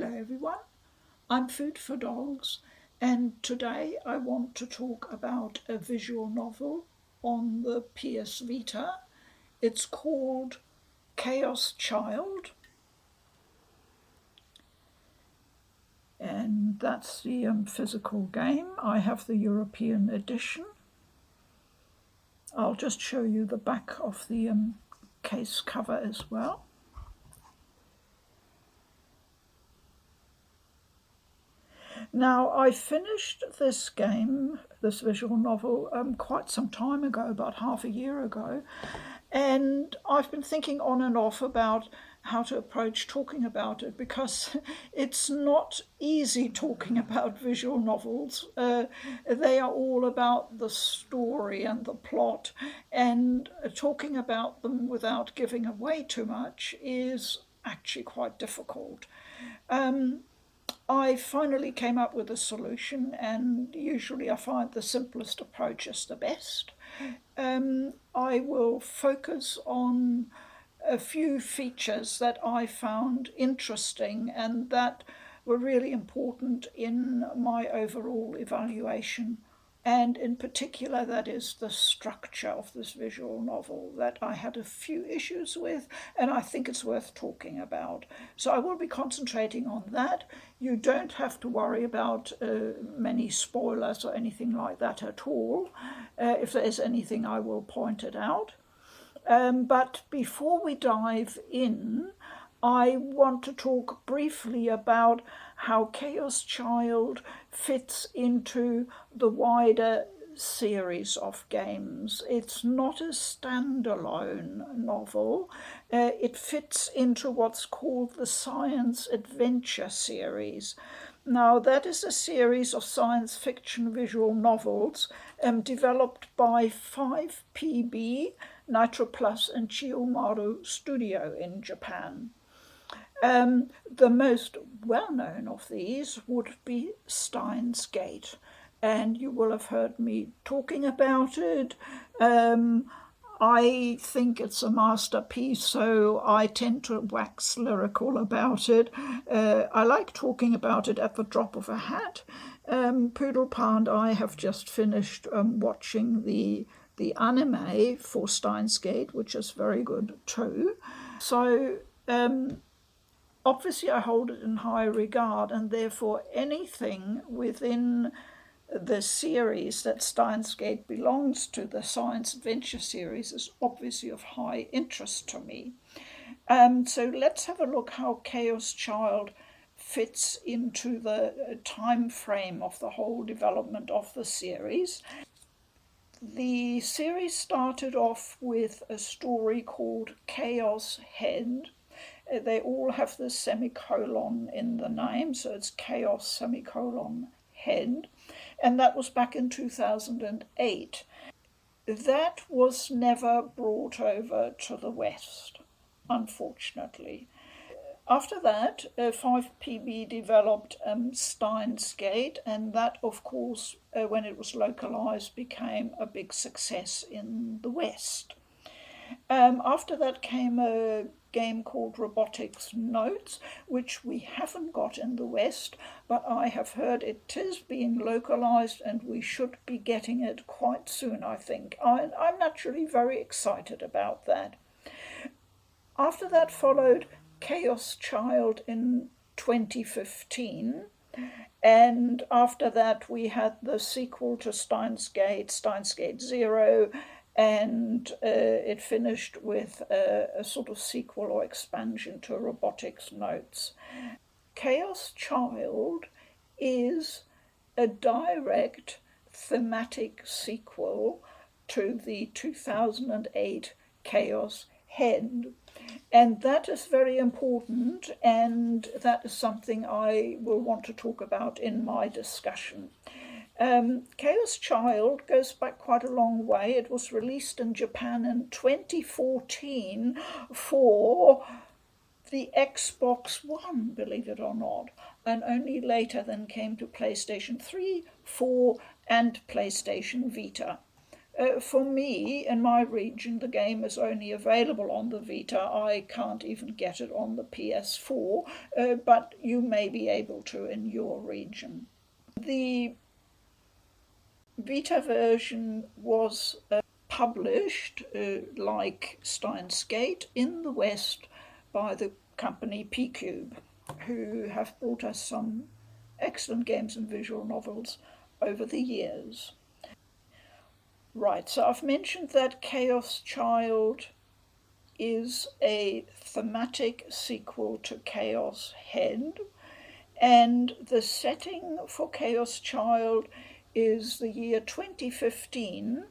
Hello everyone, I'm Food for Dogs, and today I want to talk about a visual novel on the PS Vita. It's called Chaos Child, and that's the physical game. I have the European edition. I'll just show you the back of the case cover as well. Now, I finished this game, this visual novel, quite some time ago, about half a year ago, and I've been thinking on and off about how to approach talking about it because it's not easy talking about visual novels. They are all about the story and the plot, and talking about them without giving away too much is actually quite difficult. I finally came up with a solution, and usually I find the simplest approach is the best. I will focus on a few features that I found interesting and that were really important in my overall evaluation. And in particular, that is the structure of this visual novel that I had a few issues with, and I think it's worth talking about. So I will be concentrating on that. You don't have to worry about many spoilers or anything like that at all. If there is anything, I will point it out. But before we dive in, I want to talk briefly about how Chaos Child fits into the wider series of games. It's not a standalone novel. It fits into what's called the Science Adventure series. Now, that is a series of science fiction visual novels developed by 5PB, Nitroplus, and Chiyomaru Studio in Japan. The most well-known of these would be Steins Gate, and you will have heard me talking about it. I think it's a masterpiece, so I tend to wax lyrical about it. I like talking about it at the drop of a hat. Poodle Pa and I have just finished watching the anime for Steins Gate, which is very good too. So obviously I hold it in high regard, and therefore anything within the series that Steins Gate belongs to, the Science Adventure series, is obviously of high interest to me. So let's have a look how Chaos Child fits into the time frame of the whole development of the series. The series started off with a story called Chaos Head. They all have the semicolon in the name, so it's Chaos semicolon Head, and that was back in 2008. That was never brought over to the West, unfortunately. After that, 5PB developed Steins Gate, and that, of course, when it was localized, became a big success in the West. After that came a game called Robotics Notes, which we haven't got in the West, but I have heard it is being localized and we should be getting it quite soon, I think. I'm naturally very excited about that. After that followed Chaos Child in 2015. And after that, we had the sequel to Steins Gate, Steins Gate Zero, and it finished with a sort of sequel or expansion to Robotics Notes. Chaos Child is a direct thematic sequel to the 2008 Chaos Head. And that is very important, and that is something I will want to talk about in my discussion. Chaos Child goes back quite a long way. It was released in Japan in 2014 for the Xbox One, believe it or not, and only later then came to PlayStation 3, 4, and PlayStation Vita. For me, in my region, the game is only available on the Vita. I can't even get it on the PS4, but you may be able to in your region. The Vita version was published, like Steins Gate, in the West by the company P-Cube, who have brought us some excellent games and visual novels over the years. Right, so I've mentioned that Chaos Child is a thematic sequel to Chaos Head, and the setting for Chaos Child is the year 2015.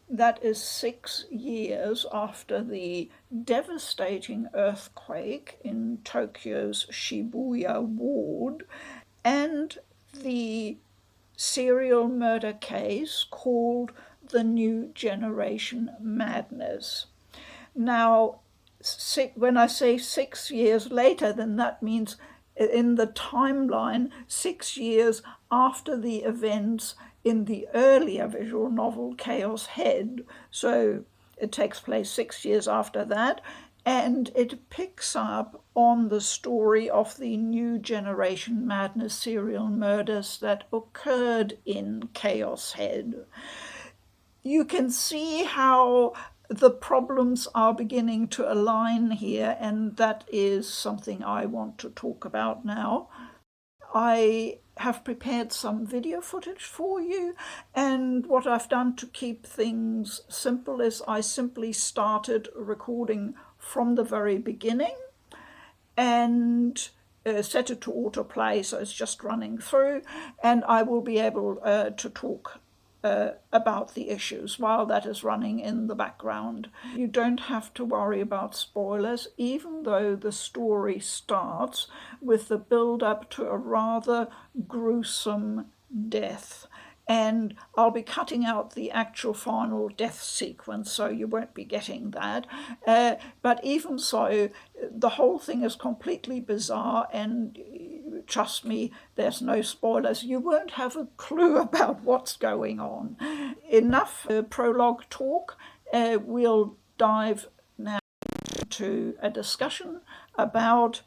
That is 6 years after the devastating earthquake in Tokyo's Shibuya ward and the serial murder case called the New Generation Madness. Now, when I say 6 years later, then that means in the timeline 6 years after the events in the earlier visual novel Chaos Head. So it takes place 6 years after that, and it picks up on the story of the New Generation Madness serial murders that occurred in Chaos Head. You can see how the problems are beginning to align here, and that is something I want to talk about now. I have prepared some video footage for you, and what I've done to keep things simple is I simply started recording from the very beginning and set it to autoplay, so it's just running through, and I will be able to talk about the issues while that is running in the background. You don't have to worry about spoilers, even though the story starts with the build-up to a rather gruesome death. And I'll be cutting out the actual final death sequence, so you won't be getting that. But even so, the whole thing is completely bizarre, and trust me, there's no spoilers. You won't have a clue about what's going on. Enough prologue talk. We'll dive now into a discussion about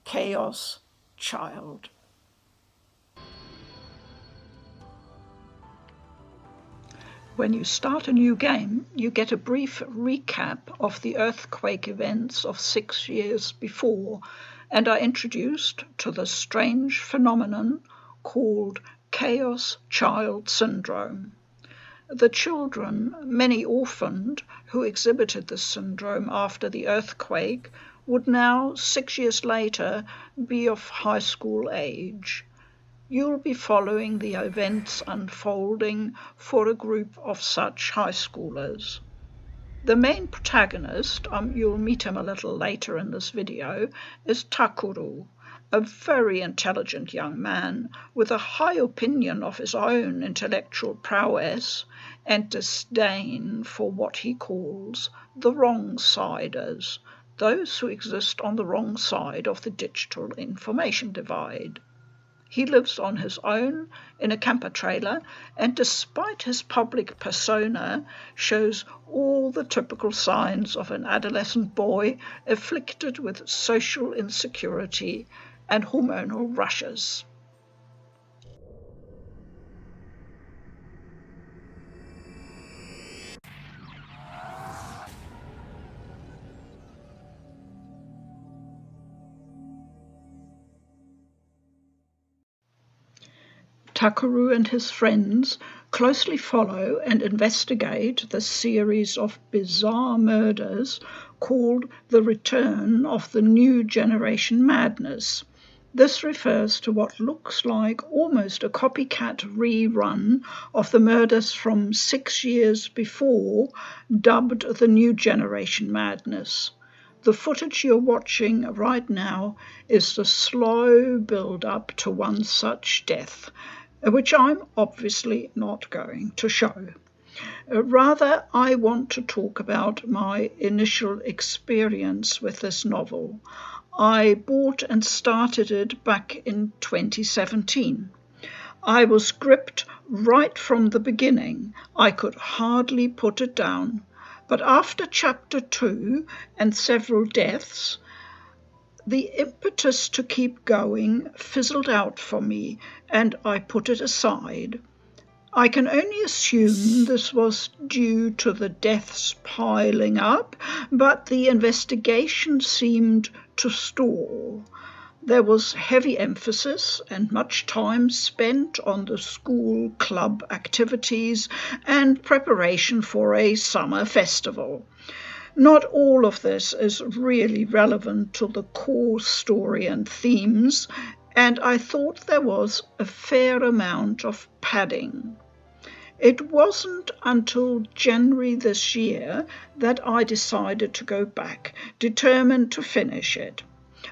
Chaos Child. When you start a new game, you get a brief recap of the earthquake events of 6 years before, and are introduced to the strange phenomenon called Chaos Child Syndrome. The children, many orphaned, who exhibited this syndrome after the earthquake would now, 6 years later, be of high school age. You'll be following the events unfolding for a group of such high schoolers. The main protagonist, you'll meet him a little later in this video, is Takuru, a very intelligent young man with a high opinion of his own intellectual prowess and disdain for what he calls the wrong-siders, those who exist on the wrong side of the digital information divide. He lives on his own in a camper trailer, and despite his public persona, shows all the typical signs of an adolescent boy afflicted with social insecurity and hormonal rushes. Takuru and his friends closely follow and investigate the series of bizarre murders called the Return of the New Generation Madness. This refers to what looks like almost a copycat rerun of the murders from 6 years before, dubbed the New Generation Madness. The footage you're watching right now is the slow build-up to one such death, which I'm obviously not going to show. Rather, I want to talk about my initial experience with this novel. I bought and started it back in 2017. I was gripped Right from the beginning, I could hardly put it down. But after chapter 2 and several deaths, the impetus to keep going fizzled out for me, and I put it aside. I can only assume this was due to the deaths piling up, but the investigation seemed to stall. There was heavy emphasis and much time spent on the school club activities and preparation for a summer festival. Not all of this is really relevant to the core story and themes, and I thought there was a fair amount of padding. It wasn't until January this year that I decided to go back, determined to finish it.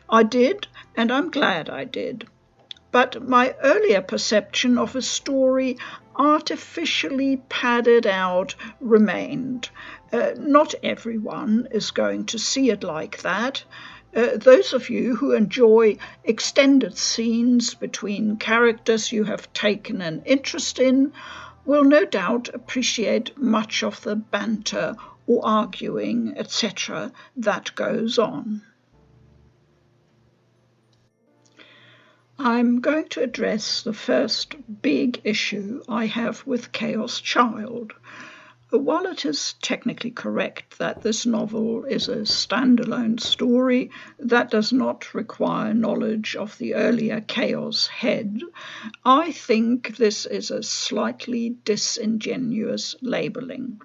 I did, and I'm glad I did. But my earlier perception of a story artificially padded out remained. Not everyone is going to see it like that. Those of you who enjoy extended scenes between characters you have taken an interest in will no doubt appreciate much of the banter or arguing, etc., that goes on. I'm going to address the first big issue I have with Chaos Child. While it is technically correct that this novel is a standalone story that does not require knowledge of the earlier Chaos Head, I think this is a slightly disingenuous labelling.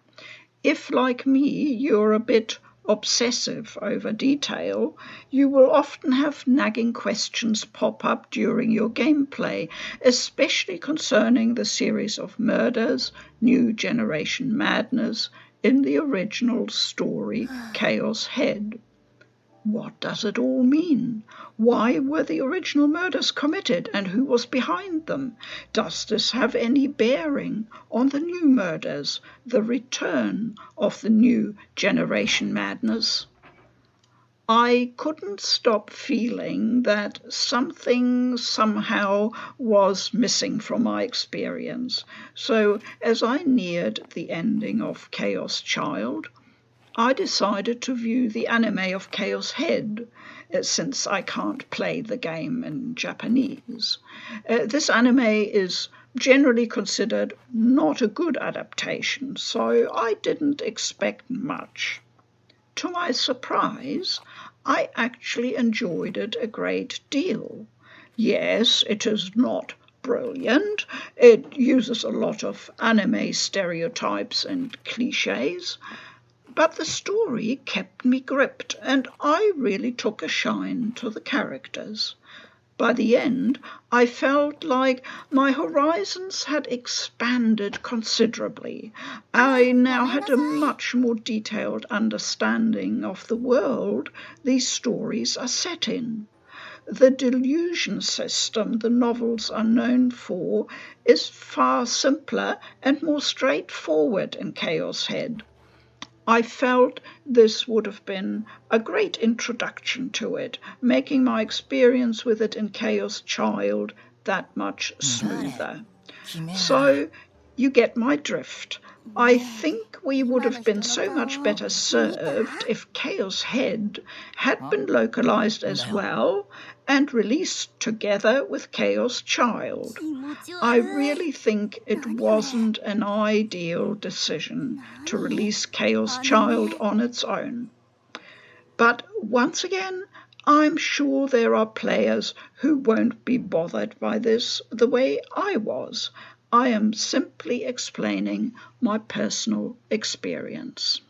If, like me, you're a bit obsessive over detail, you will often have nagging questions pop up during your gameplay, especially concerning the series of murders, New Generation Madness, in the original story Chaos Head. What does it all mean? Why were the original murders committed, and who was behind them? Does this have any bearing on the new murders, the return of the New Generation Madness? I couldn't stop feeling that something somehow was missing from my experience. So as I neared the ending of Chaos Child, I decided to view the anime of Chaos Head, since I can't play the game in Japanese. This anime is generally considered not a good adaptation, so I didn't expect much. To my surprise, I actually enjoyed it a great deal. Yes, it is not brilliant. It uses a lot of anime stereotypes and cliches, but the story kept me gripped, and I really took a shine to the characters. By the end, I felt like my horizons had expanded considerably. I now had a much more detailed understanding of the world these stories are set in. The delusion system the novels are known for is far simpler and more straightforward in Chaos Head. I felt this would have been a great introduction to it, making my experience with it in Chaos Child that much smoother. So you get my drift. I think we would have been so much better served if Chaos Head had been localized as well and released together with Chaos Child. I really think it wasn't an ideal decision to release Chaos Child on its own. But once again, I'm sure there are players who won't be bothered by this the way I was. I am simply explaining my personal experience.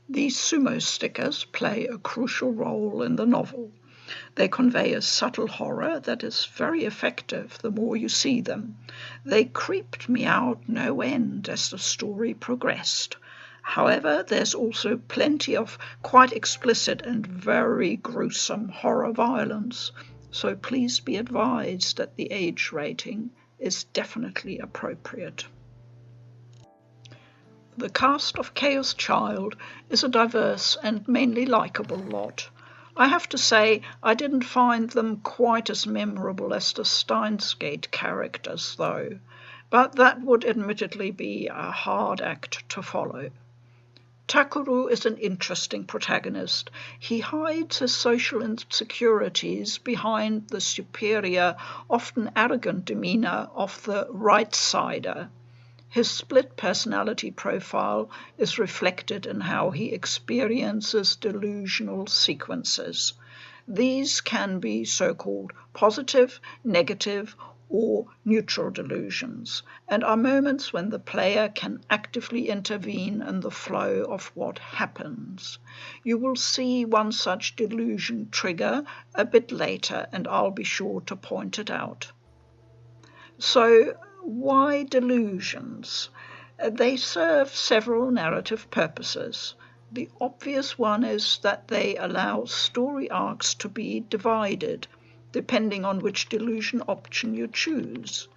These sumo stickers play a crucial role in the novel. They convey a subtle horror that is very effective the more you see them. They creeped me out no end as the story progressed. However, there's also plenty of quite explicit and very gruesome horror violence, so please be advised that the age rating is definitely appropriate. The cast of Chaos Child is a diverse and mainly likeable lot. I have to say I didn't find them quite as memorable as the Steins Gate characters, though, but that would admittedly be a hard act to follow. Takuru is an interesting protagonist. He hides his social insecurities behind the superior, often arrogant demeanour of the right-sider. His split personality profile is reflected in how he experiences delusional sequences. These can be so-called positive, negative, or neutral delusions, and are moments when the player can actively intervene in the flow of what happens. You will see one such delusion trigger a bit later, and I'll be sure to point it out. So, why delusions? They serve several narrative purposes. The obvious one is that they allow story arcs to be divided, depending on which delusion option you choose.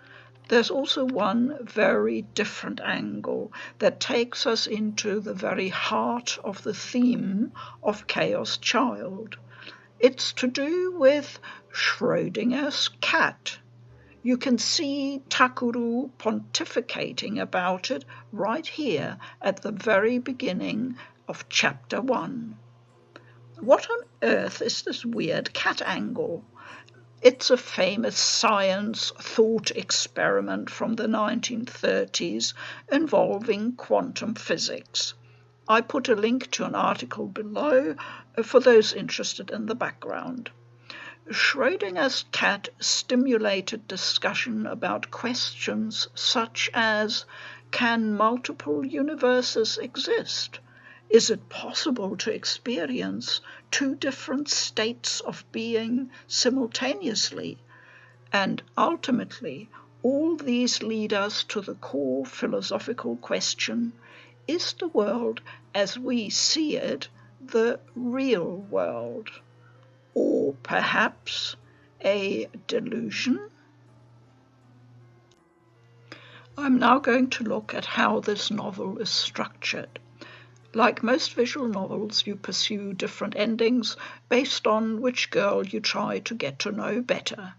There's also one very different angle that takes us into the very heart of the theme of Chaos Child. It's to do with Schrödinger's cat. You can see Takuru pontificating about it right here at the very beginning of chapter 1. What on earth is this weird cat angle? It's a famous science thought experiment from the 1930s involving quantum physics. I put a link to an article below for those interested in the background. Schrödinger's cat stimulated discussion about questions such as, can multiple universes exist? Is it possible to experience two different states of being simultaneously? And ultimately, all these lead us to the core philosophical question, is the world as we see it the real world? Or perhaps a delusion? I'm now going to look at how this novel is structured. Like most visual novels, you pursue different endings based on which girl you try to get to know better.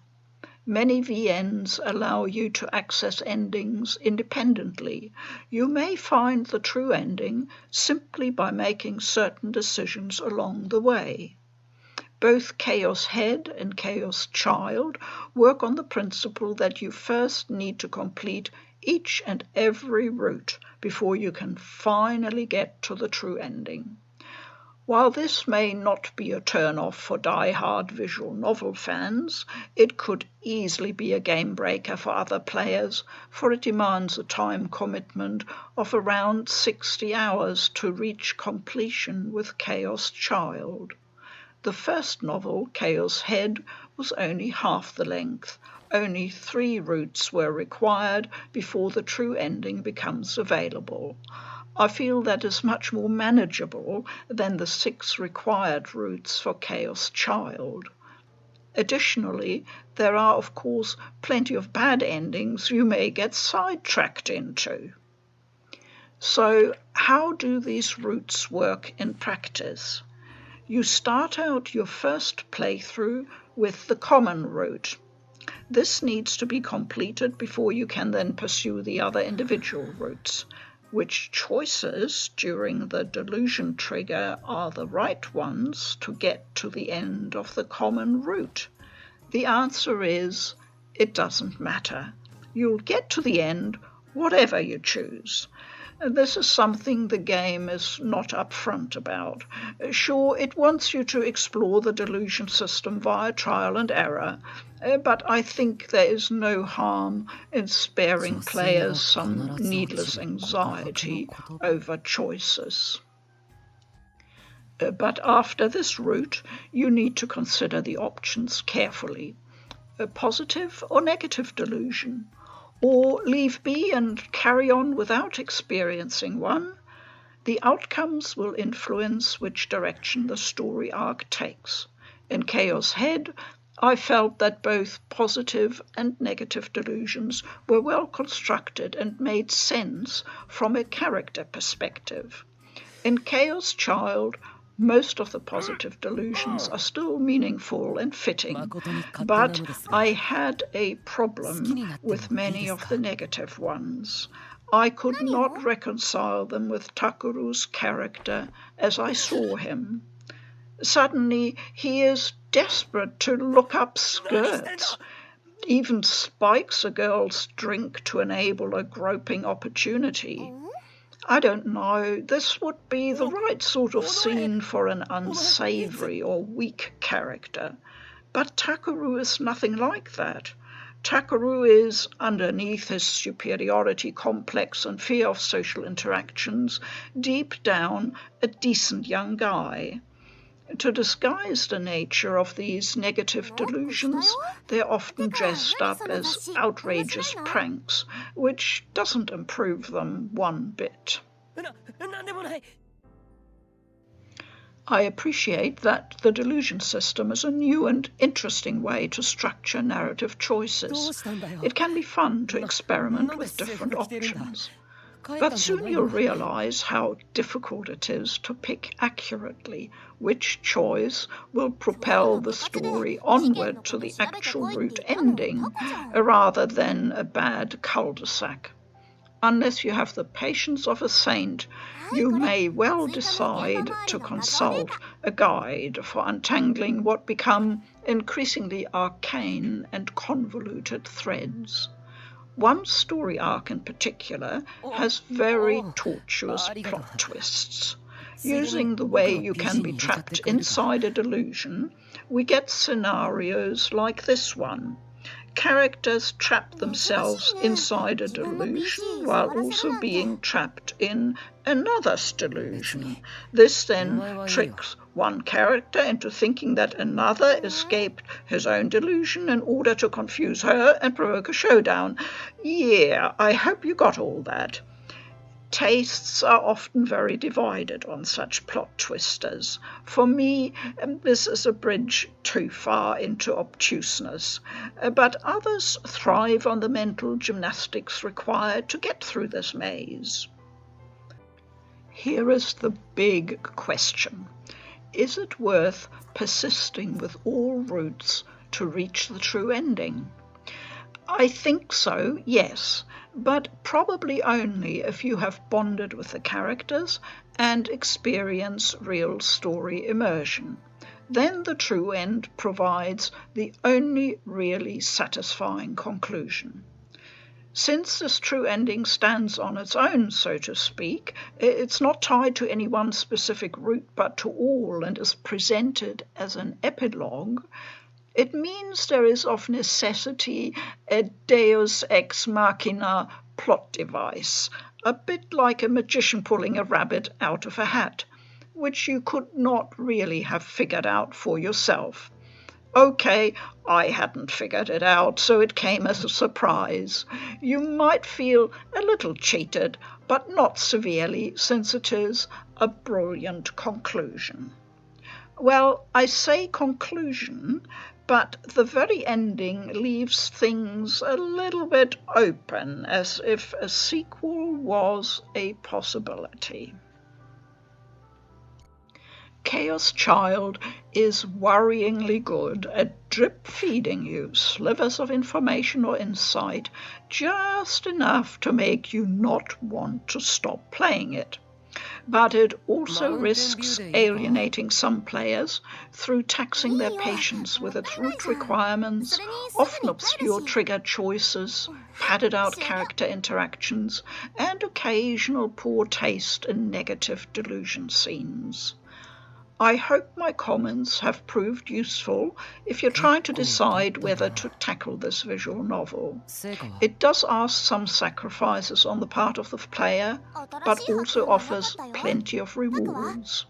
Many VNs allow you to access endings independently. You may find the true ending simply by making certain decisions along the way. Both Chaos Head and Chaos Child work on the principle that you first need to complete each and every route before you can finally get to the true ending. While this may not be a turn-off for die-hard visual novel fans, it could easily be a game breaker for other players, for it demands a time commitment of around 60 hours to reach completion with Chaos Child. The first novel, Chaos Head, was only half the length. Only 3 routes were required before the true ending becomes available. I feel that is much more manageable than the 6 required routes for Chaos Child. Additionally, there are of course plenty of bad endings you may get sidetracked into. So how do these routes work in practice? You start out your first playthrough with the common route. This needs to be completed before you can then pursue the other individual routes. Which choices during the delusion trigger are the right ones to get to the end of the common route? The answer is, it doesn't matter. You'll get to the end whatever you choose. This is something the game is not upfront about. Sure, it wants you to explore the delusion system via trial and error, but I think there is no harm in sparing players some needless anxiety over choices. But after this route, you need to consider the options carefully. A positive or negative delusion? Or leave be and carry on without experiencing one? The outcomes will influence which direction the story arc takes. In Chaos Head, I felt that both positive and negative delusions were well constructed and made sense from a character perspective. In Chaos Child, Most of the positive delusions are still meaningful and fitting, but I had a problem with many of the negative ones. I could not reconcile them with Takeru's character as I saw him. Suddenly he is desperate to look up skirts, even spikes a girl's drink to enable a groping opportunity. I don't know, this would be the right sort of scene for an unsavoury or weak character. But Takeru is nothing like that. Takeru is, underneath his superiority complex and fear of social interactions, deep down a decent young guy. To disguise the nature of these negative delusions, they're often dressed up as outrageous pranks, which doesn't improve them one bit. I appreciate that the delusion system is a new and interesting way to structure narrative choices. It can be fun to experiment with different options. But soon you'll realize how difficult it is to pick accurately which choice will propel the story onward to the actual route ending, rather than a bad cul-de-sac. Unless you have the patience of a saint, you may well decide to consult a guide for untangling what become increasingly arcane and convoluted threads. One story arc in particular has very tortuous plot twists. Using the way you can be trapped inside a delusion, we get scenarios like this one. Characters trap themselves inside a delusion while also being trapped in another's delusion. This then tricks one character into thinking that another escaped his own delusion in order to confuse her and provoke a showdown. Yeah, I hope you got all that. Tastes are often very divided on such plot twisters. For me, this is a bridge too far into obtuseness, but others thrive on the mental gymnastics required to get through this maze. Here is the big question. Is it worth persisting with all routes to reach the true ending? I think so, yes, but probably only if you have bonded with the characters and experience real story immersion. Then the true end provides the only really satisfying conclusion. Since this true ending stands on its own, so to speak, it's not tied to any one specific route but to all and is presented as an epilogue, it means there is of necessity a deus ex machina plot device, a bit like a magician pulling a rabbit out of a hat, which you could not really have figured out for yourself. Okay, I hadn't figured it out, so it came as a surprise. You might feel a little cheated, but not severely, since it is a brilliant conclusion. Well, I say conclusion, but the very ending leaves things a little bit open, as if a sequel was a possibility. Chaos Child is worryingly good at drip-feeding you slivers of information or insight, just enough to make you not want to stop playing it. But it also risks alienating some players through taxing their patience with its route requirements, often obscure trigger choices, padded-out character interactions, and occasional poor taste in negative delusion scenes. I hope my comments have proved useful if you're trying to decide whether to tackle this visual novel. It does ask some sacrifices on the part of the player, but also offers plenty of rewards.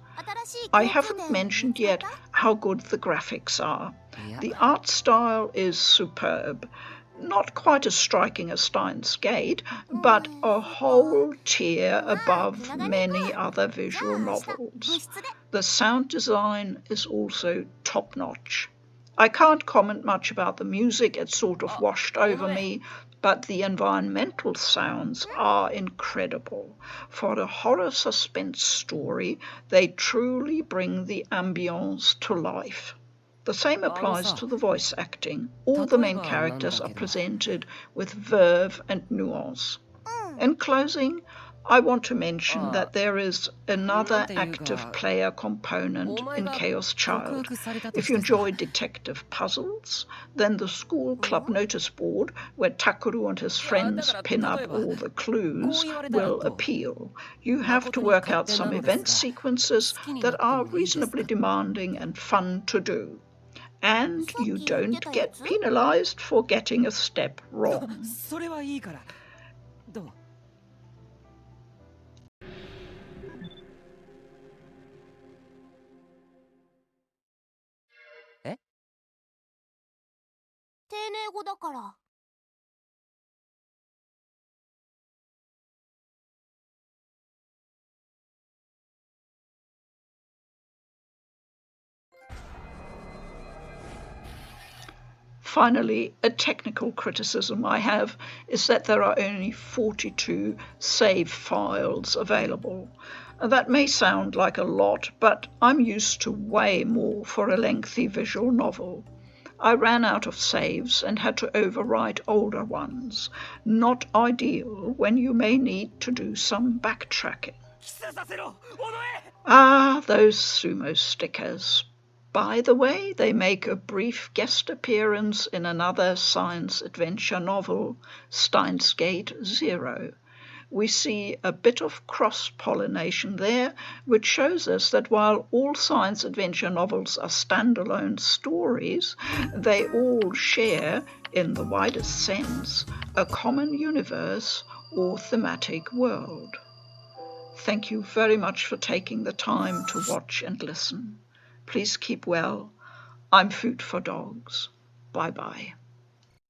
I haven't mentioned yet how good the graphics are. The art style is superb. Not quite as striking as Steins Gate, but a whole tier above many other visual novels. The sound design is also top-notch. I can't comment much about the music, it sort of washed over me. but the environmental sounds are incredible. For a horror suspense story, they truly bring the ambience to life. The same applies to the voice acting. All the main characters are presented with verve and nuance. In closing, I want to mention that there is another active player component in Chaos Child. If you enjoy detective puzzles, then the school club notice board, where Takeru and his friends pin up all the clues, will appeal. You have to work out some event sequences that are reasonably demanding and fun to do. And you don't get penalized for getting a step wrong. それはいいから。どう？え？丁寧語だから。Finally, a technical criticism I have is that there are only 42 save files available. That may sound like a lot, but I'm used to way more for a lengthy visual novel. I ran out of saves and had to overwrite older ones. Not ideal when you may need to do some backtracking. Ah, those sumo stickers. By the way, they make a brief guest appearance in another science adventure novel, Steins Gate Zero. We see a bit of cross-pollination there, which shows us that while all science adventure novels are standalone stories, they all share, in the widest sense, a common universe or thematic world. Thank you very much for taking the time to watch and listen. Please keep well. I'm Food for Dogs. Bye-bye.